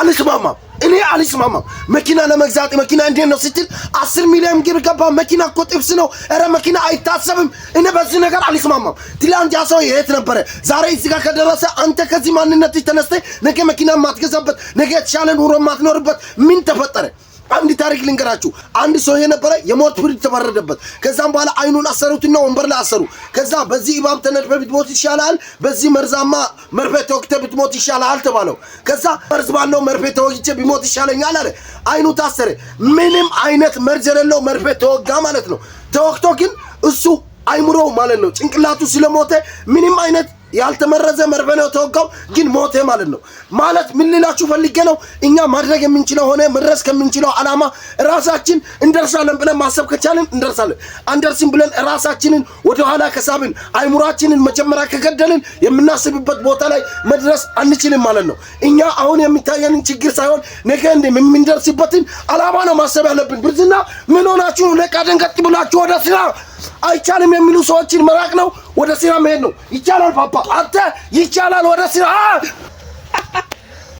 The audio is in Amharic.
አልስማማም እኔ አልስማማም መኪና ለመግዛት መኪና እንዴት ነው ስትል 10 ሚሊዮን ብር ገባ መኪና እኮ ጥብስ ነው እረ መኪና አይታሰብም እኔ በዚህ ነገር አልስማማም ትላንት ያ ሰው የት ነበር ዛሬ እዚህ ጋር ከደረሰ አንተ ከዚህ ማንነት ተነስተ ነገ መኪና ማትገዛበት ነገ የተሻለ ኑሮ ማትኖርበት ምን ተፈጠረ አንድ ታሪክ ልንገራችሁ አንድ ሰው የነበረ የሞት ፍርድ ተፈረደበት ከዛም በኋላ አይኑን አሰሩትና ወንበር ላይ አሰሩ ከዛ በዚህ ኢባብ ተነድፈ ብትሞት ይሻላል በዚህ መርዛማ መርፌ ተወግተ ብትሞት ይሻላል ተባለው ከዛ መርዝ ባለው መርፌ ተወግቼ ቢሞት ይሻለኛል አለ አይኑ ታሰረ ምንም አይነት መርዝ የሌለው መርፌ ተወጋ ማለት ነው ተወግቶ ግን እሱ አይምሮ ማለት ነው ጭንቅላቱ ስለሞተ ምንም አይነት ያልተመረዘ መርፌ ነው ተወጋው ግን ሞተ ማለት ነው ማለት ምን ልላችሁ ፈልጌ ነው እኛ ማድረግ የምንችለው ሆነ መድረስ ከምንችለው አላማ ራሳችን እንደርሳለን ብለን ማሰብ ከቻለን እንደርሳለን አንደርስም ብለን ራሳችንን ወደ ኋላ ከሳብን አይምሮአችንን መጀመሪያ ከገደልን የምናስብበት ቦታ ላይ መድረስ አንችልም ማለት ነው እኛ አሁን የሚታየንን ችግር ሳይሆን ነገ እንደምንደርስበትን አላማ ነው ማሰብ ያለብን ብርዝና ምን ሆናችሁ ለቃደን ቀጥ ብላችሁ ወደ ስራ አይቻልም የሚሉ ሰዎችን መራቅ ነው ወደ ስራ መሄድ ነው ይቻላል ፓፓ አንተ ይቻላል ወደ ስራ